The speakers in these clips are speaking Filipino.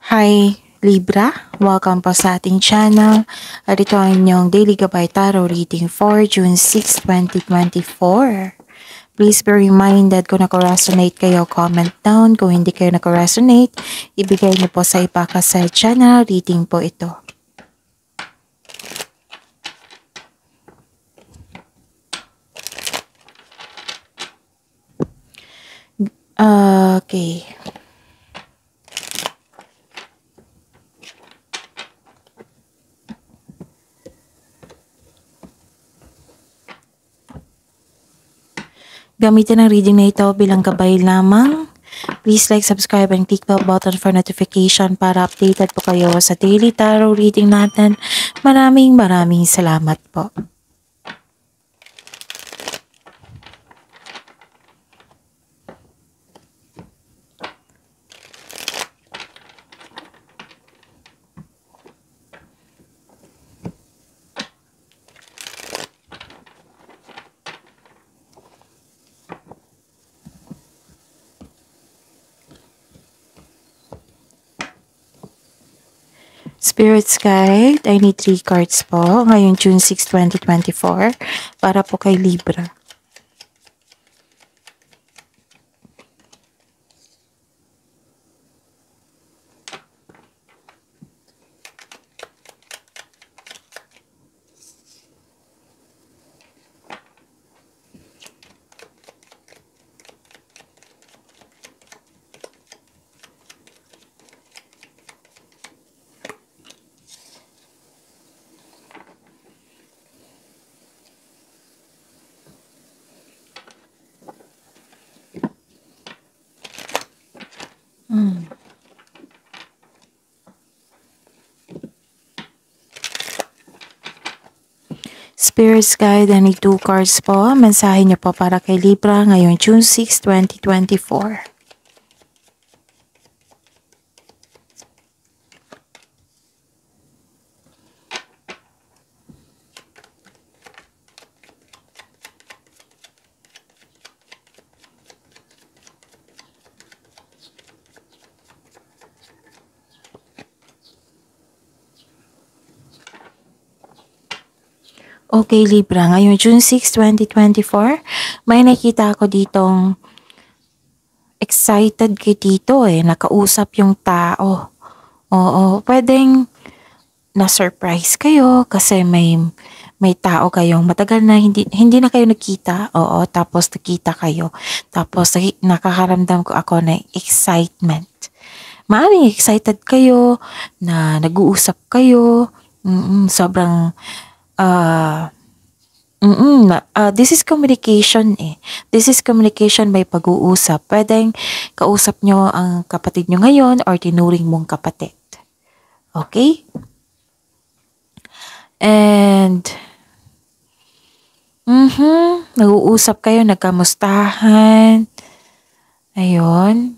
Hi Libra, welcome po sa ating channel. At ito ang inyong Daily Gabay Tarot reading for June 6, 2024. Please be reminded kung nako-resonate kayo, comment down. Kung hindi kayo nako-resonate, ibigay niyo po sa ipaka sa channel reading po ito. Okay. Gamitin ang reading na ito bilang gabay lamang. Please like, subscribe, and click the button for notification para updated po kayo sa daily tarot reading natin. Maraming salamat po. Spirit's Guide, I need 3 cards po ngayong June 6, 2024 para po kay Libra. Spirit's Guide, I need 2 cards po. Mensahe niyo po para kay Libra ngayong June 6, 2024. Okay, Libra, ngayong June 6, 2024, may nakita ako ditong excited kayo dito nakausap yung tao. Oo, pwedeng na-surprise kayo kasi may tao kayong matagal na hindi na kayo nakita. Oo, tapos nakita kayo. Tapos nakakaramdam ko ako ng excitement. Maaaring excited kayo na nag-uusap kayo. Sobrang this is communication This is communication by pag-uusap. Pwedeng kausap nyo ang kapatid nyo ngayon or tinuring mong kapatid. Okay? And nag-uusap kayo, nagkamustahan. Ayun.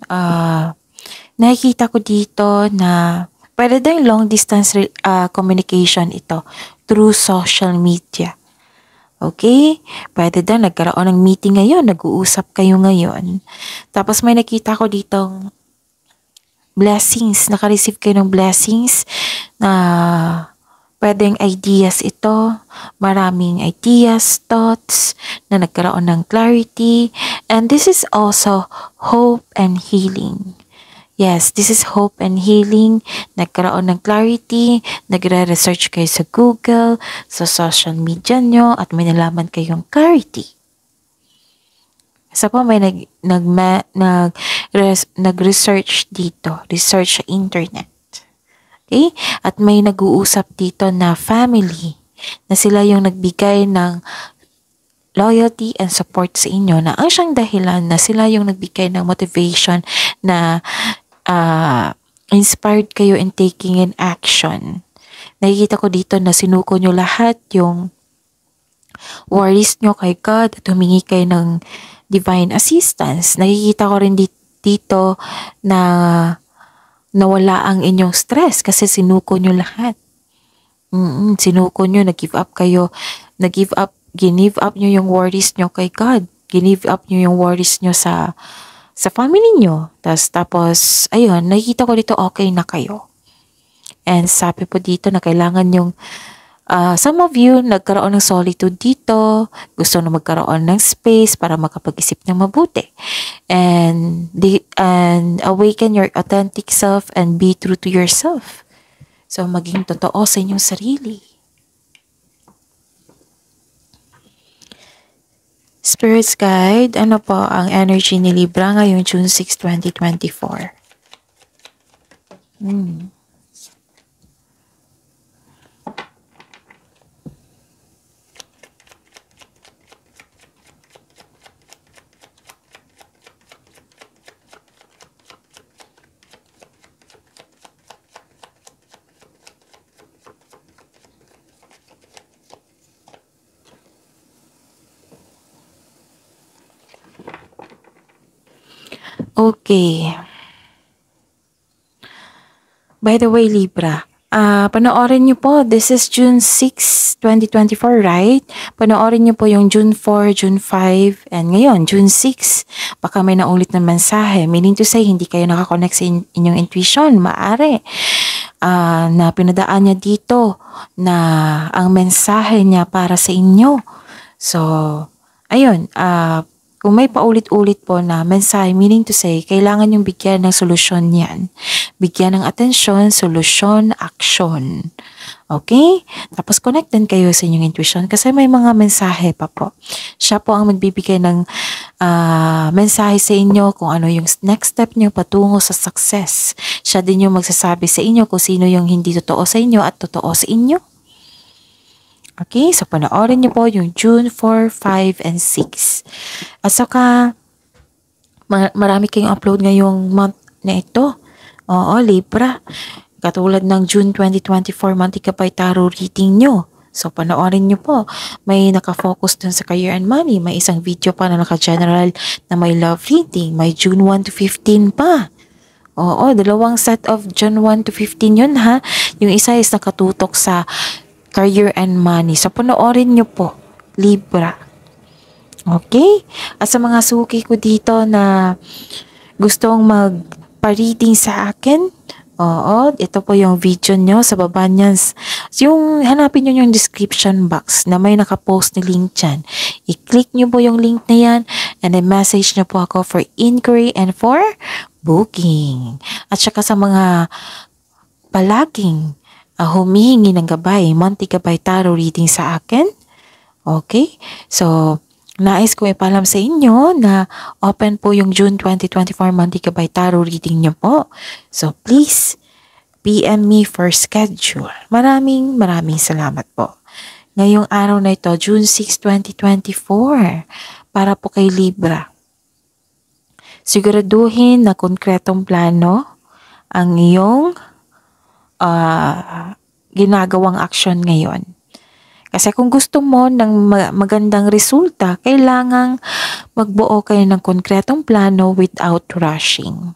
Nakikita ko dito na pwede din long distance communication ito through social media. Okay? Pwede din nagkaroon ng meeting ngayon, nag-uusap kayo ngayon. Tapos may nakita ko ditong blessings, naka-receive kayo ng blessings na pwedeng ideas ito, maraming ideas, thoughts na nagkaroon ng clarity. And this is also hope and healing. Yes, this is hope and healing. Nagkaroon ng clarity, nagre-research kayo sa Google, sa social media nyo, at may nalaman kayong clarity. Isa pa may nag-research dito, research sa internet. Okay? At may nag-uusap dito na family, na sila yung nagbigay ng loyalty and support sa inyo, na ang siyang dahilan na sila yung nagbigay ng motivation na inspired kayo in taking an action. Nakikita ko dito na sinuko nyo lahat yung worries nyo kay God at humingi kayo ng divine assistance. Nakikita ko rin dito na nawala ang inyong stress kasi sinuko nyo lahat. Sinuko nyo, nag-give up kayo, give up nyo yung worries nyo kay God. Give up nyo yung worries nyo sa sa family nyo. Tapos, ayun, nakikita ko dito okay na kayo. And sabi po dito na kailangan yung some of you nagkaroon ng solitude dito, gusto na magkaroon ng space para makapag-isip ng mabuti. And awaken your authentic self and be true to yourself. So, maging totoo sa inyong sarili. Spirits Guide, ano po ang energy ni Libra ngayong June 6, 2024? Okay. By the way, Libra, panoorin niyo po, this is June 6, 2024, right? Panoorin niyo po yung June 4, June 5, and ngayon, June 6. Baka may naulit na mensahe. Meaning to say, hindi kayo nakakonect sa inyong intuition. Maaari. Na pinadaan niya dito na ang mensahe niya para sa inyo. So, ayun, kung may paulit-ulit po na mensahe, meaning to say, kailangan yung bigyan ng solusyon yan. Bigyan ng atensyon, solusyon, action. Okay? Tapos connect din kayo sa inyong intuition kasi may mga mensahe pa po. Siya po ang magbibigay ng mensahe sa inyo kung ano yung next step niyo patungo sa success. Siya din yung magsasabi sa inyo kung sino yung hindi totoo sa inyo at totoo sa inyo. Okay, so panoorin niyo po yung June 4, 5, and 6. At saka, marami kayong upload ngayong month na ito. Oo, Libra. Katulad ng June 2024 Mantika by Tarot reading nyo. So, panoorin nyo po. May nakafocus dun sa career and money. May isang video pa na naka-general na may love reading. May June 1 to 15 pa. Oo, dalawang set of June 1 to 15 yun ha. Yung isa is nakatutok sa career and money. So, panoorin nyo po, Libra. Okay? At sa mga suki ko dito na gustong magpa-reading sa akin, oo, ito po yung video nyo sa baba niyan. Yung hanapin nyo yung description box na may nakapost ni link dyan. I-click nyo po yung link na yan and then message nyo po ako for inquiry and for booking. At saka sa mga palaging humihingi ng gabay, Mantika by Tarot reading sa akin. Okay? So, nais ko ipalam sa inyo na open po yung June 2024 Mantika by Tarot reading nyo po. So, please, PM me for schedule. Maraming salamat po. Ngayong araw na ito, June 6, 2024, para po kay Libra. Siguraduhin na konkretong plano ang iyong ginagawang aksyon ngayon. Kasi kung gusto mo ng magandang resulta, kailangang magbuo kayo ng konkretong plano without rushing.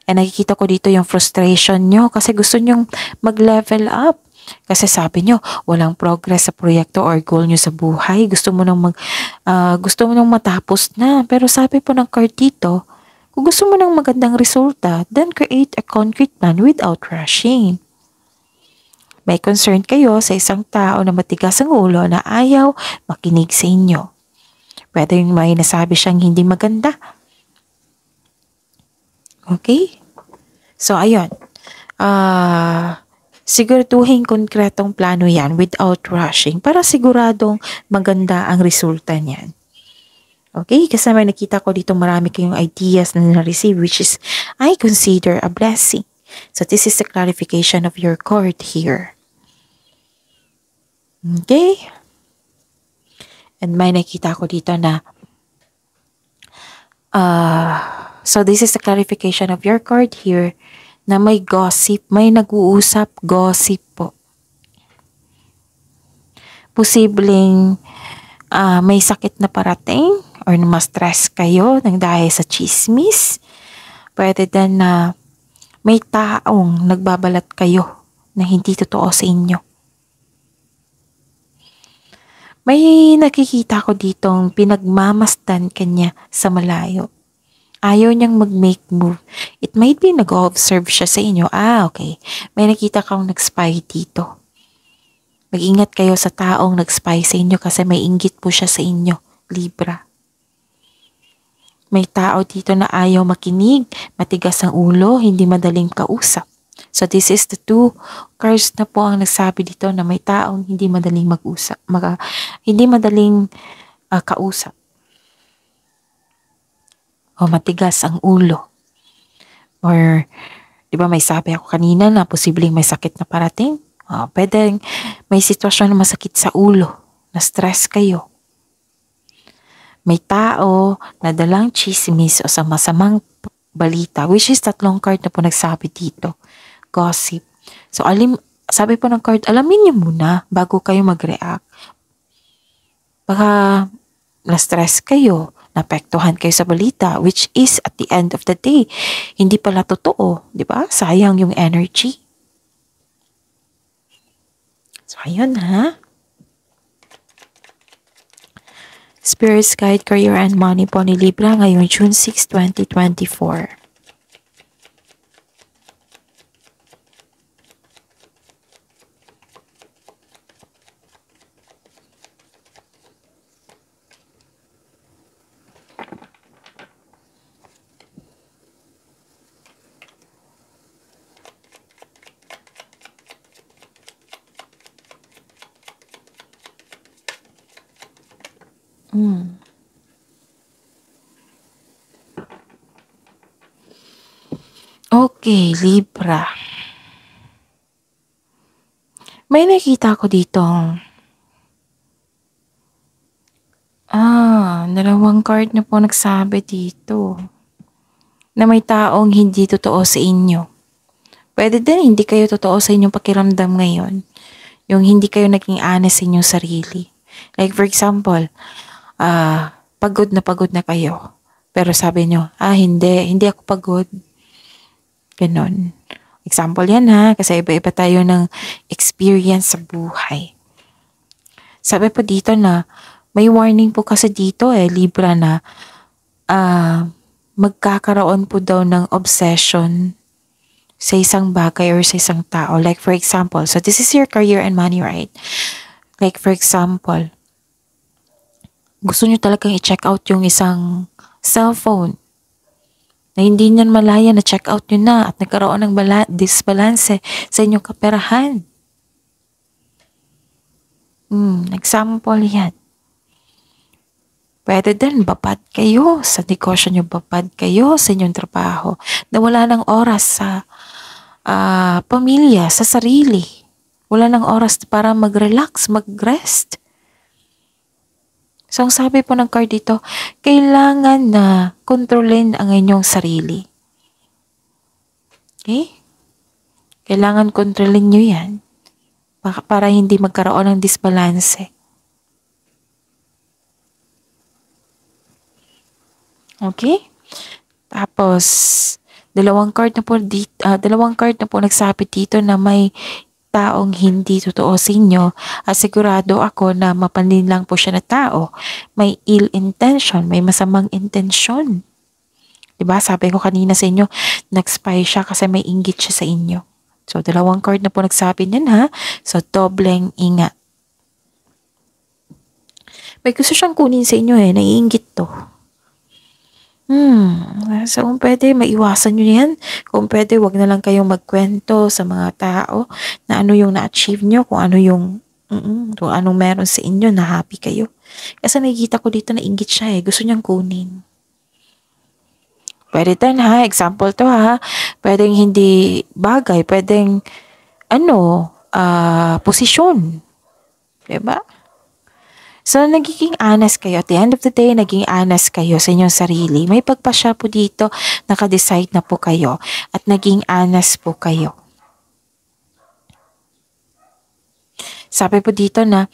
And nakikita ko dito yung frustration nyo kasi gusto nyong mag-level up. Kasi sabi nyo, walang progress sa proyekto or goal nyo sa buhay. Gusto mo nang matapos na. Pero sabi po ng card dito, kung gusto mo ng magandang resulta, then create a concrete plan without rushing. May concern kayo sa isang tao na matigas ang ulo na ayaw makinig sa inyo. Pwede yung may nasabi siyang hindi maganda. Okay? So, ayun. Siguraduhin konkretong plano yan without rushing para siguradong maganda ang resulta niyan. Okay? Kasi may nakita ko dito marami kayong ideas na na-receive which is I consider a blessing. So, this is the clarification of your card here. Okay? And may nakita ko dito na so, this is the clarification of your card here na may gossip, may nag-uusap, gossip po. Posibleng may sakit na parating or ma-stress kayo nang dahil sa chismis. Pwede din na may taong nagbabalat kayo na hindi totoo sa inyo. May nakikita ko ditong pinagmamasdan kanya sa malayo. Ayaw niyang mag-make move. It might be nag-observe siya sa inyo. Okay. May nakita kang nag-spy dito. Mag-ingat kayo sa taong nag-spy sa inyo kasi may inggit po siya sa inyo, Libra. May tao dito na ayaw makinig, matigas ang ulo, hindi madaling kausap. So this is the 2 cards na po ang nagsabi dito na may taong hindi madaling mag-usap, hindi madaling kausap. O matigas ang ulo. Or, di ba may sabi ako kanina na posibleng may sakit na parating? Pwedeng may sitwasyon na masakit sa ulo, na stress kayo. May tao na dalang chismis o sa masamang balita, which is 3 card na po nagsabi dito. Gossip. So, sabi po ng card, alamin niyo muna bago kayo mag-react. Baka na-stress kayo, naapektuhan kayo sa balita, which is at the end of the day, hindi pala totoo, di ba? Sayang yung energy. So, ayun ha. Spirits Guide, Career and Money po ni Libra ngayong June 6, 2024. Okay, Libra. May nakita ko ditong 2 card na po nagsabi dito na may taong hindi totoo sa inyo. Pwede din hindi kayo totoo sa inyong pakiramdam ngayon. Yung hindi kayo naging honest sa inyong sarili. Like for example, pagod na kayo. Pero sabi nyo, hindi ako pagod. Ganon. Example yan ha, kasi iba-iba tayo ng experience sa buhay. Sabi po dito na, may warning po kasi dito Libra na magkakaroon po daw ng obsession sa isang bagay or sa isang tao. Like for example, so this is your career and money, right? Like for example, gusto nyo talagang i-check out yung isang cellphone na hindi nyo malaya na check out nyo na at nagkaroon ng disbalance sa inyong kaperahan. Example yan. Pwede din, babad kayo sa negosyo nyo, babad kayo sa inyong trabaho, na wala ng oras sa pamilya, sa sarili. Wala ng oras para mag-relax, mag-rest. So, ang sabi po ng card dito, kailangan na kontrolin ang inyong sarili. Okay? Kailangan kontrolin nyo yan para hindi magkaroon ng disbalance. Okay? Tapos, 2 card na po nagsabi dito na may taong hindi totoo sa inyo at sigurado ako na mapanlin lang po siya na tao. May ill intention, may masamang intensyon. Diba? Sabi ko kanina sa inyo, nag-spy siya kasi may inggit siya sa inyo. So, 2 card na po nagsabi niyan ha. So, dobleng ingat. May gusto siyang kunin sa inyo naiinggit to. So, kung pwede, maiwasan nyo yan. Kung pwede, wag na lang kayong magkwento sa mga tao na ano yung na-achieve nyo, kung ano yung, kung anong meron sa inyo, na happy kayo. Kasi nakikita ko dito na inggit siya gusto niyang kunin. Pwede din ha, example to ha. Pwedeng hindi bagay, pwedeng, posisyon. Diba? So, nagiging honest kayo. At the end of the day, naging honest kayo sa inyong sarili. May pagpasya po dito, naka-decide na po kayo. At naging honest po kayo. Sabi po dito na,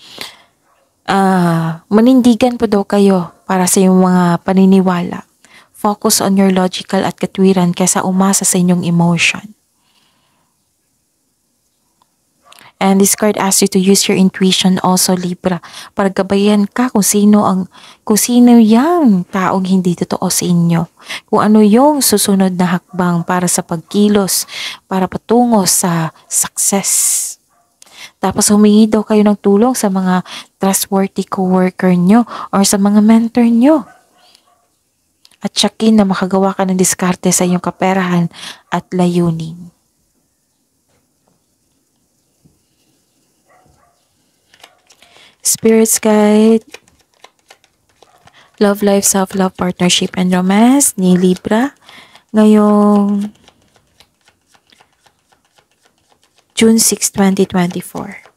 manindigan po daw kayo para sa inyong mga paniniwala. Focus on your logical at katwiran kaysa umasa sa inyong emotion. And this card asks you to use your intuition also, Libra, para gabayan ka kung sino yang taong hindi totoo sa inyo. Kung ano yung susunod na hakbang para sa pagkilos, para patungo sa success. Tapos humingi daw kayo ng tulong sa mga trustworthy co-worker nyo or sa mga mentor nyo. At tsakin na makagawa ka ng diskarte sa iyong kaperahan at layunin. Spirit's Guide, Love Life, Self-Love, Partnership, and Romance ni Libra ngayong June 6, 2024.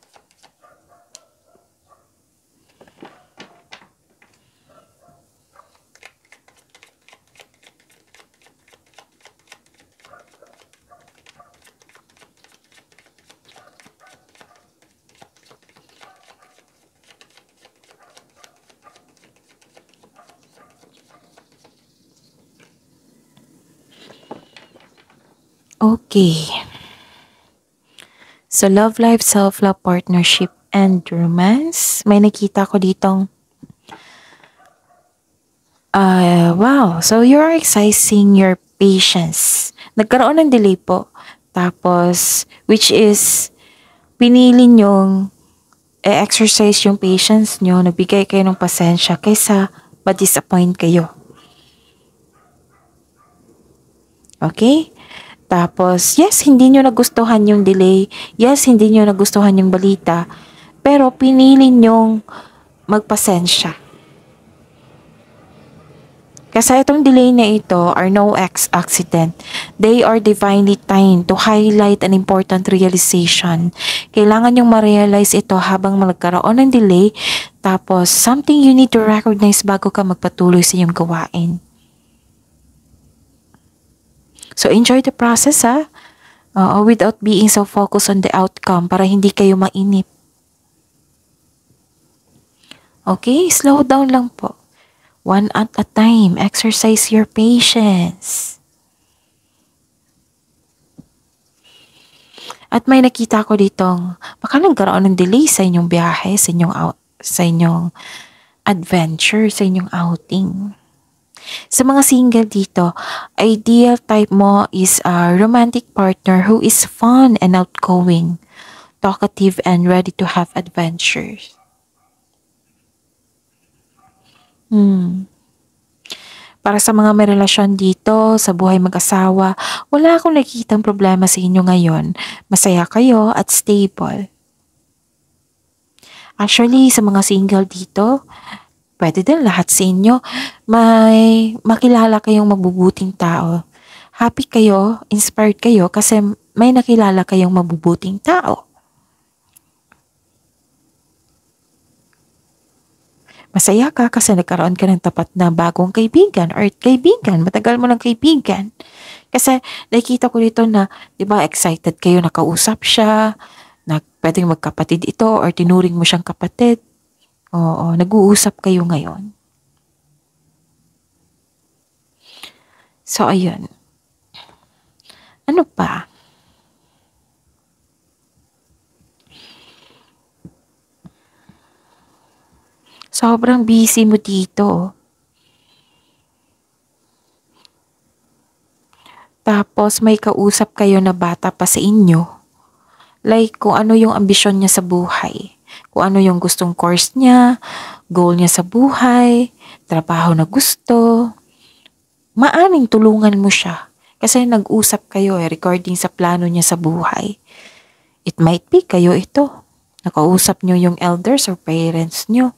Okay. So, love life, self-love, partnership, and romance. May nakita ko ditong wow. So, you're exercising your patience. Nagkaroon ng delay po. Tapos, which is, pinili nyong exercise yung patience nyo, nabigay kayo ng pasensya kaysa ma-disappoint kayo. Okay? Tapos, yes, hindi nyo nagustuhan yung delay. Yes, hindi nyo nagustuhan yung balita. Pero, pinili nyong magpasensya. Kasi itong delay na ito are no accident. They are divinely timed to highlight an important realization. Kailangan nyong ma-realize ito habang magkaroon ng delay. Tapos, something you need to recognize bago ka magpatuloy sa iyong gawain. So, enjoy the process without being so focused on the outcome para hindi kayo mainip. Okay, slow down lang po. One at a time. Exercise your patience. At may nakita ko ditong baka nagkaroon ng delay sa inyong biyahe, sa inyong adventure, sa inyong outing. Sa mga single dito, ideal type mo is a romantic partner who is fun and outgoing, talkative and ready to have adventures. Para sa mga may relasyon dito, sa buhay mag-asawa, wala akong nakikitang problema sa inyo ngayon. Masaya kayo at stable. Actually, sa mga single dito, pwede din lahat sa inyo, may makilala kayong mabubuting tao. Happy kayo, inspired kayo kasi may nakilala kayong mabubuting tao. Masaya ka kasi nagkaroon ka ng tapat na bagong kaibigan or kaibigan, matagal mo ng kaibigan. Kasi nakikita ko dito na, di ba, excited kayo, nakausap siya, na pwedeng magkapatid ito or tinuring mo siyang kapatid. Oo, nag-uusap kayo ngayon. So, ayun. Ano pa? Sobrang busy mo dito. Tapos, may kausap kayo na bata pa sa inyo. Like, kung ano yung ambisyon niya sa buhay. Kung ano yung gustong course niya, goal niya sa buhay, trabaho na gusto. Maaring tulungan mo siya. Kasi nag-usap kayo regarding sa plano niya sa buhay. It might be kayo ito. Nakausap niyo yung elders or parents niyo.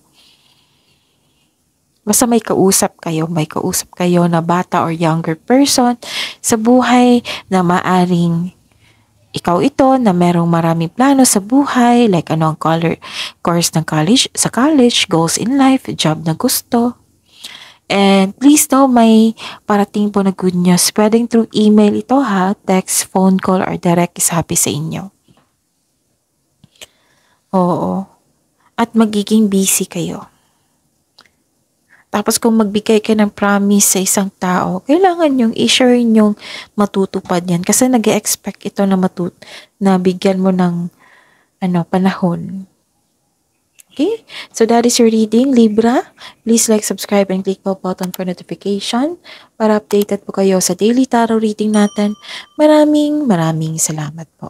Basta may kausap kayo na bata or younger person sa buhay na maaring ikaw ito na merong maraming plano sa buhay, like ano ang course ng college, goals in life, job na gusto. And please know, may parating po na good news. Pwedeng through email ito text, phone call, or direct is happy sa inyo. Oo. At magiging busy kayo. Tapos kung magbigay ka ng promise sa isang tao, kailangan yung i-share yung matutupad yan. Kasi nag-expect ito na bigyan mo ng panahon. Okay? So that is your reading, Libra. Please like, subscribe, and click the button for notification para updated po kayo sa daily tarot reading natin. Maraming salamat po.